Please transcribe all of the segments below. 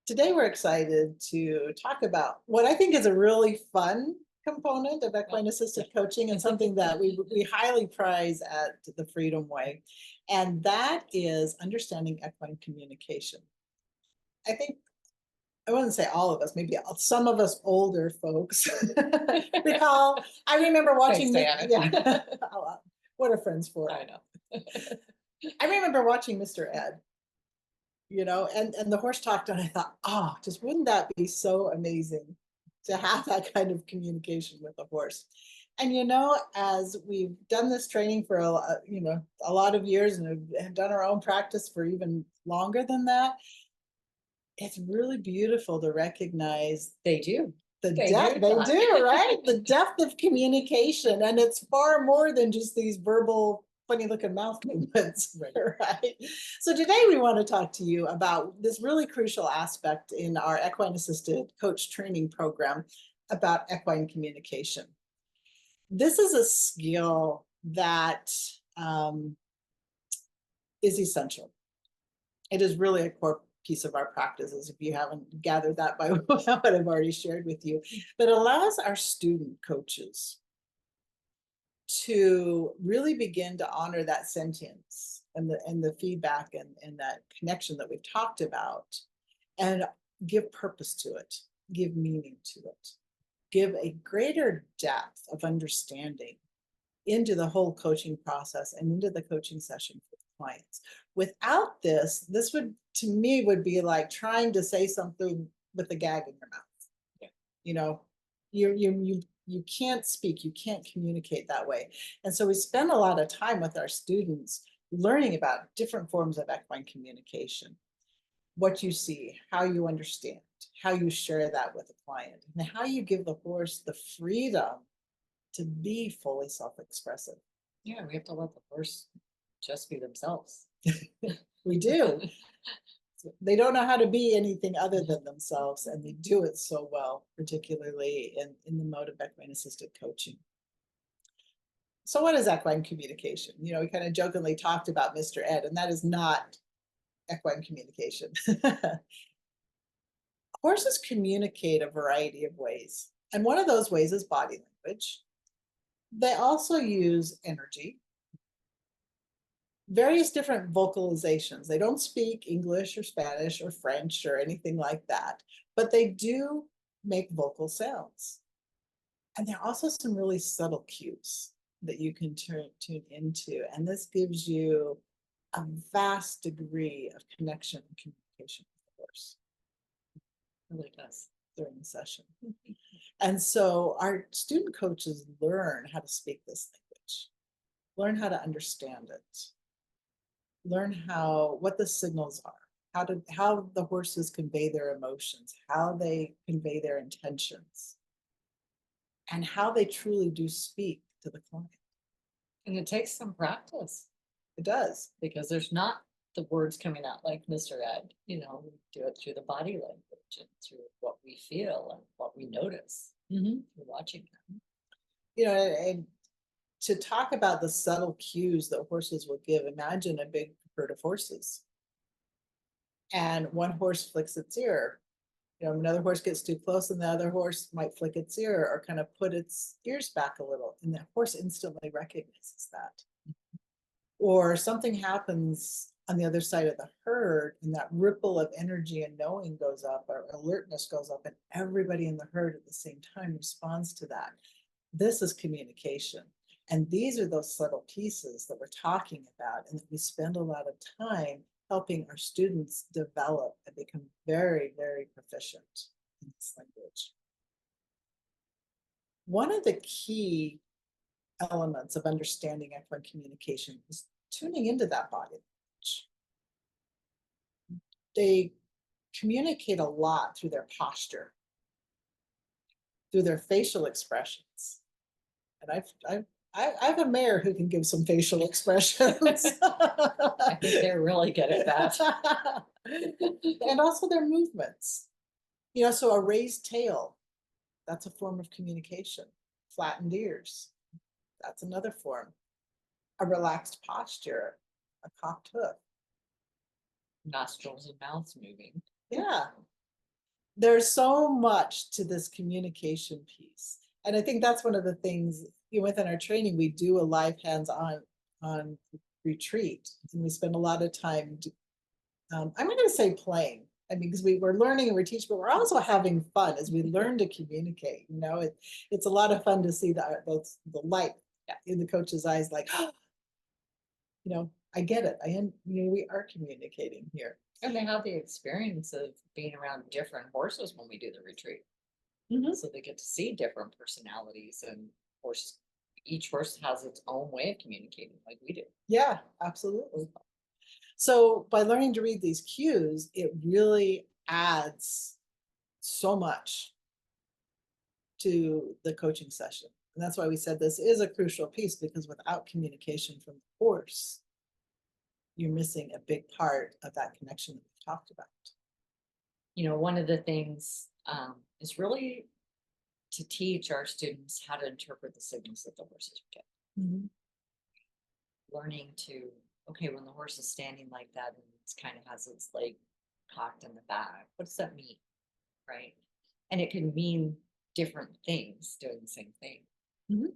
Today we're excited to talk about what I think is a really fun component of equine assisted coaching and something that we highly prize at the Freedom Way. And that is understanding equine communication. I think I wouldn't say all of us, maybe some of us older folks recall. I remember watching. Thanks, Yeah, what are friends for? I know. I remember watching Mr. Ed, and the horse talked, and I thought, oh, just wouldn't that be so amazing to have that kind of communication with a horse? And as we've done this training for a lot of years and have done our own practice for even longer than that, it's really beautiful to recognize They do. the They depth. do They talk. do, right? The depth of communication, and it's far more than just these verbal funny looking mouth movements. Right. So today we want to talk to you about this really crucial aspect in our equine assisted coach training program about equine communication. This is a skill that is essential. It is really a core piece of our practices, if you haven't gathered that by what I've already shared with you, but allows our student coaches to really begin to honor that sentience and the feedback and that connection that we've talked about, and give purpose to it, give meaning to it, give a greater depth of understanding into the whole coaching process and into the coaching session for clients. Without this would, to me, would be like trying to say something with a gag in your mouth. Yeah. You can't speak, you can't communicate that way. And so we spend a lot of time with our students learning about different forms of equine communication, what you see, how you understand, how you share that with a client, and how you give the horse the freedom to be fully self-expressive. Yeah, we have to let the horse just be themselves. We do. They don't know how to be anything other than themselves, and they do it so well, particularly in the mode of equine assisted coaching. So what is equine communication? We kind of jokingly talked about Mr. Ed, and that is not equine communication. Horses communicate a variety of ways, and one of those ways is body language. They also use energy, various different vocalizations. They don't speak English or Spanish or French or anything like that, but they do make vocal sounds. And there are also some really subtle cues that you can tune into. And this gives you a vast degree of connection and communication with the horse. It really does during the session. And so our student coaches learn how to speak this language, learn how to understand it, learn what the signals are, how the horses convey their emotions, how they convey their intentions, and how they truly do speak to the client. And it takes some practice. It does. Because there's not the words coming out like Mr. Ed. We do it through the body language and through what we feel and what we notice through watching them. And to talk about the subtle cues that horses will give, imagine a big herd of horses. And one horse flicks its ear. Another horse gets too close, and the other horse might flick its ear or kind of put its ears back a little, and the horse instantly recognizes that. Or something happens on the other side of the herd, and that ripple of energy and knowing goes up, or alertness goes up, and everybody in the herd at the same time responds to that. This is communication. And these are those subtle pieces that we're talking about, and that we spend a lot of time helping our students develop and become very, very proficient in this language. One of the key elements of understanding equine communication is tuning into that body language. They communicate a lot through their posture, through their facial expressions. And I have a mare who can give some facial expressions. I think they're really good at that. And also their movements. So a raised tail, that's a form of communication. Flattened ears, that's another form. A relaxed posture, a cocked hoof. Nostrils and mouths moving. Yeah. there's so much to this communication piece. And I think that's one of the things, within our training, we do a live hands-on on retreat. And we spend a lot of time, I'm gonna say playing. I mean, because we're learning and we're teaching, but we're also having fun as we learn to communicate, it's a lot of fun to see the light in the coach's eyes, like, I get it. We are communicating here. And they have the experience of being around different horses when we do the retreat. Mhm. So they get to see different personalities, and horse, each horse has its own way of communicating like we do. Yeah, absolutely. So by learning to read these cues, it really adds so much to the coaching session. And that's why we said this is a crucial piece, because without communication from the horse, you're missing a big part of that connection that we've talked about. One of the things is really to teach our students how to interpret the signals that the horses get. Mhm. Learning to, okay, when the horse is standing like that and it's kind of has its leg cocked in the back, what does that mean? Right. And it can mean different things doing the same thing.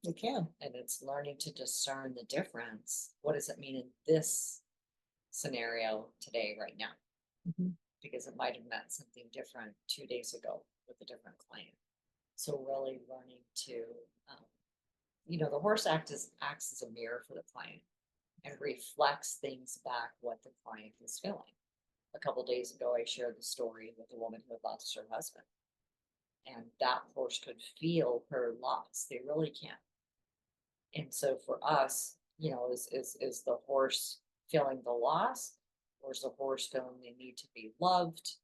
It can. And it's learning to discern the difference. What does it mean in this scenario today, right now? Mhm. Because it might have meant something different 2 days ago with a different client. So really learning to, the horse acts as a mirror for the client and reflects things back what the client is feeling. A couple days ago, I shared the story with a woman who had lost her husband, and that horse could feel her loss. They really can. And so for us, is the horse feeling the loss, or is the horse feeling they need to be loved?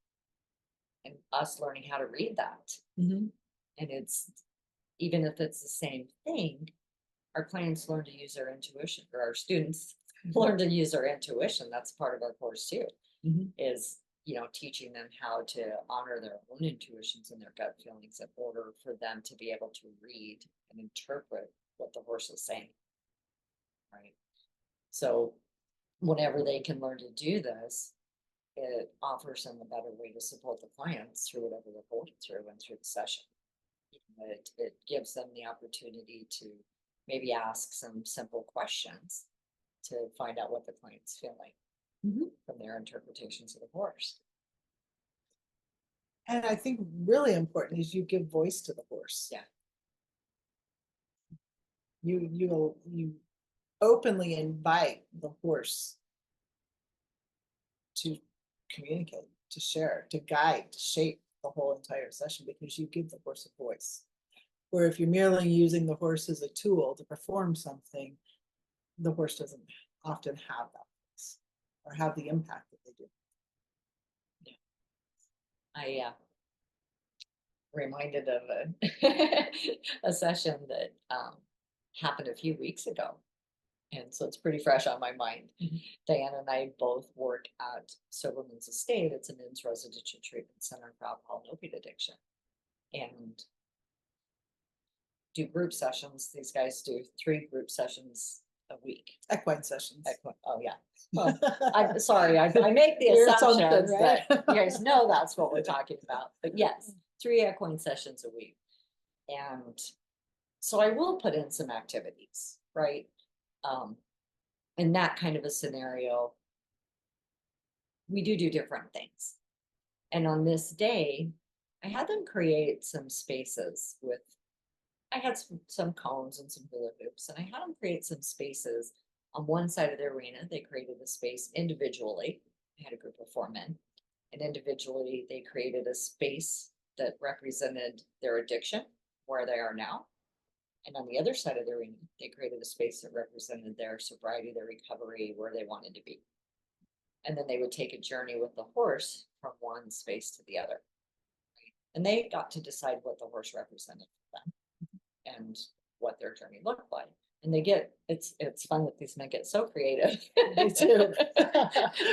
And us learning how to read that. Mhm. And it's, even if it's the same thing, our clients learn to use their intuition, or our students learn to use their intuition. That's part of our course too, Mhm. is, teaching them how to honor their own intuitions and their gut feelings in order for them to be able to read and interpret what the horse is saying. Right. So whenever they can learn to do this, it offers them a better way to support the clients through whatever they're going through and through the session. It gives them the opportunity to maybe ask some simple questions to find out what the client's feeling Mhm. from their interpretations of the horse. And I think really important is you give voice to the horse. Yeah. You openly invite the horse to communicate, to share, to guide, to shape the whole entire session, because you give the horse a voice. Where if you're merely using the horse as a tool to perform something, the horse doesn't often have that voice or have the impact that they do. I reminded of a, a session that happened a few weeks ago. And so it's pretty fresh on my mind. Mhm. Diana and I both work at Soberman's Estate. It's a men's residential treatment center for alcohol and opiate addiction. And do group sessions. These guys do 3 group sessions a week. Equine sessions. Oh yeah. Well, I'm sorry. I make the Your assumption, assumption, right? that you guys know that's what we're talking about. But yes, 3 equine sessions a week. And so I will put in some activities, right? In that kind of a scenario, we do different things. And on this day, I had them create some spaces with, I had some cones and some hula hoops, and I had them create some spaces on one side of the arena. They created a space individually. I had a group of 4 men, and individually they created a space that represented their addiction, where they are now. And on the other side of the arena, they created a space that represented their sobriety, their recovery, where they wanted to be. And then they would take a journey with the horse from one space to the other. And they got to decide what the horse represented for them and what their journey looked like. And it's fun that these men get so creative. They do.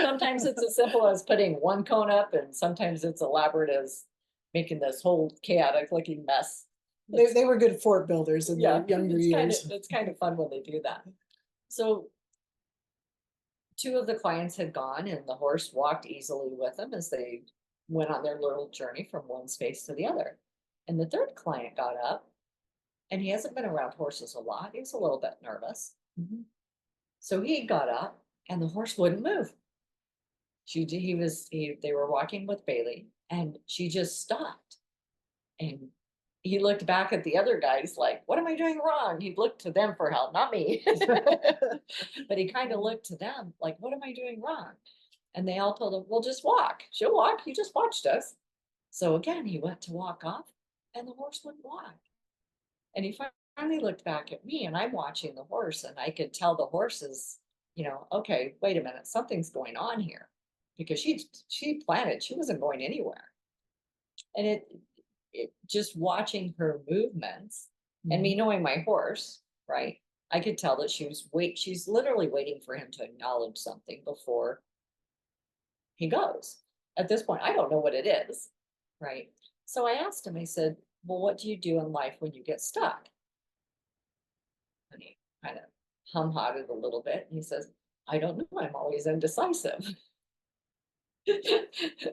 Sometimes it's as simple as putting one cone up, and sometimes it's elaborate as making this whole chaotic looking mess. They were good fort builders in their younger years. It's kind of fun when they do that. So 2 of the clients had gone, and the horse walked easily with them as they went on their little journey from one space to the other. And the third client got up, and he hasn't been around horses a lot. He was a little bit nervous. Mhm. So he got up and the horse wouldn't move. They were walking with Bailey and she just stopped. And he looked back at the other guys like, what am I doing wrong? He looked to them for help, not me. But he kind of looked to them like, what am I doing wrong? And they all told him, well, just walk. She'll walk. You just watched us. So again, he went to walk off and the horse wouldn't walk. And he finally looked back at me and I'm watching the horse and I could tell the horses, okay, wait a minute, something's going on here because she planted, she wasn't going anywhere. And it just watching her movements and me knowing my horse, right? I could tell that she's literally waiting for him to acknowledge something before he goes. At this point, I don't know what it is, right? So I asked him, I said, well, what do you do in life when you get stuck? And he kind of hum-hawed a little bit. And he says, I don't know. I'm always indecisive.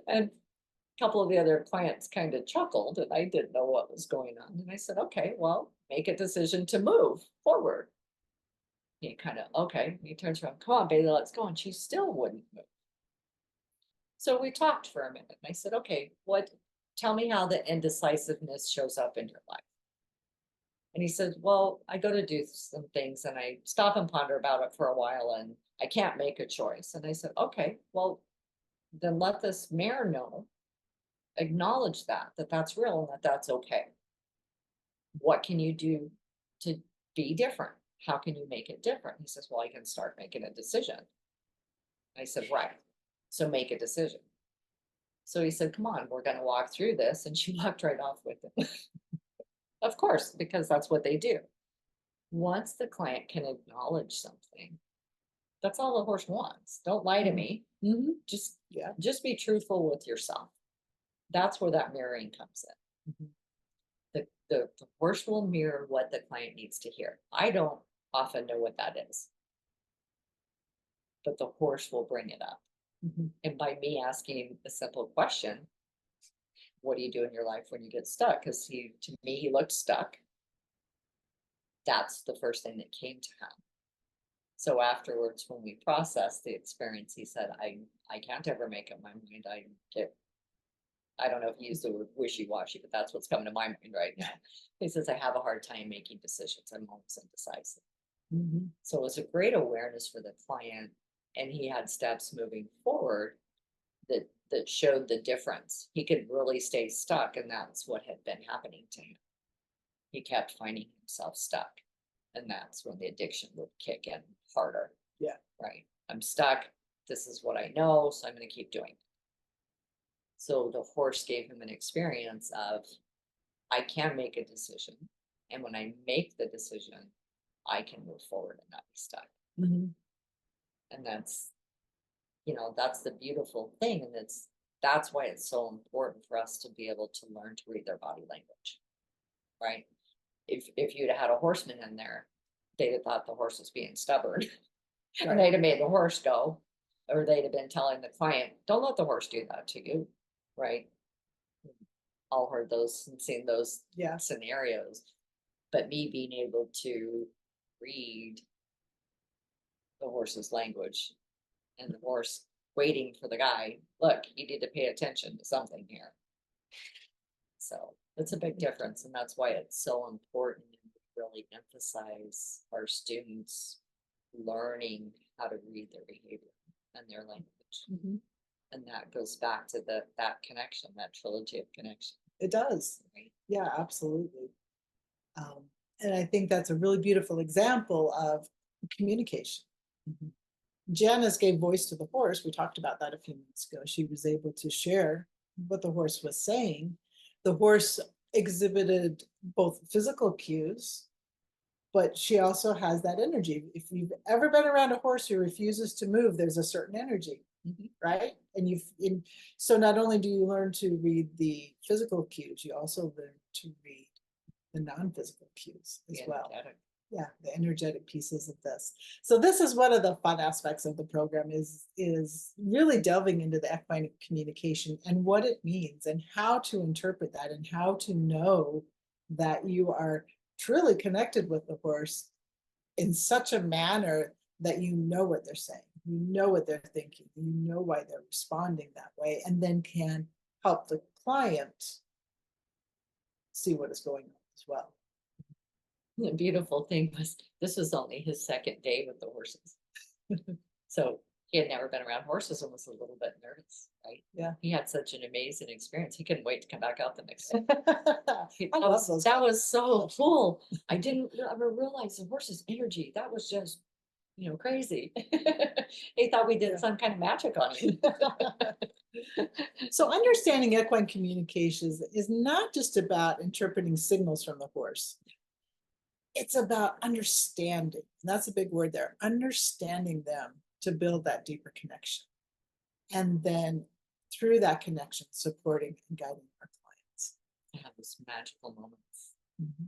And a couple of the other clients kind of chuckled and I didn't know what was going on. And I said, okay, well, make a decision to move forward. He kind of, okay. He turns around, come on, Bailey, let's go. And she still wouldn't move. So we talked for a minute. And I said, okay, tell me how the indecisiveness shows up in your life. And he said, well, I go to do some things and I stop and ponder about it for a while and I can't make a choice. And I said, okay, well, then let this mare know, acknowledge that's real and that's okay. What can you do to be different? How can you make it different? He says, well, I can start making a decision. I said, right. So make a decision. So he said, come on, we're going to walk through this. And she walked right off with it. Of course, because that's what they do. Once the client can acknowledge something, that's all the horse wants. Don't lie to me. Just be truthful with yourself. That's where that mirroring comes in. The horse will mirror what the client needs to hear. I don't often know what that is, but the horse will bring it up. And by me asking a simple question, what do you do in your life when you get stuck? Because to me, he looked stuck. That's the first thing that came to him. So afterwards, when we processed the experience, he said, I can't ever make up my mind. I don't know if he used the word wishy-washy, but that's what's coming to my mind right now. He says, I have a hard time making decisions. I'm always indecisive. So it was a great awareness for the client. And he had steps moving forward that showed the difference. He could really stay stuck, and that's what had been happening to him. He kept finding himself stuck, and that's when the addiction would kick in harder. Yeah. Right. I'm stuck. This is what I know, so I'm going to keep doing it. So the horse gave him an experience of, I can make a decision, and when I make the decision, I can move forward and not be stuck. And that's the beautiful thing. And that's why it's so important for us to be able to learn to read their body language, right? If you'd had a horseman in there, they'd have thought the horse was being stubborn. And they'd have made the horse go, or they'd have been telling the client, don't let the horse do that to you, right? All heard those and seen those scenarios. But me being able to read the horse's language and the horse waiting for the guy, look, you need to pay attention to something here. So it's a big difference. And that's why it's so important to really emphasize our students learning how to read their behavior and their language. And that goes back to that connection, that trilogy of connection. It does. Right? Yeah, absolutely. And I think that's a really beautiful example of communication. Janice gave voice to the horse. We talked about that a few minutes ago. She was able to share what the horse was saying. The horse exhibited both physical cues, but she also has that energy. If you've ever been around a horse who refuses to move, there's a certain energy, right? And so not only do you learn to read the physical cues, you also learn to read the non-physical cues as well. Yeah, the energetic pieces of this. So this is one of the fun aspects of the program is really delving into the equine communication and what it means and how to interpret that and how to know that you are truly connected with the horse in such a manner that you know what they're saying, you know what they're thinking, you know why they're responding that way, and then can help the client see what is going on as well. The beautiful thing was, this was only his second day with the horses. So he had never been around horses and was a little bit nervous, right? Yeah. He had such an amazing experience. He couldn't wait to come back out the next day. I love those. That was so cool. I didn't ever realize the horse's energy. That was just, crazy. He thought we did some kind of magic on him. So understanding equine communications is not just about interpreting signals from the horse. It's about understanding. And that's a big word there, understanding them to build that deeper connection. And then through that connection, supporting and guiding our clients. I have these magical moments. Mhm.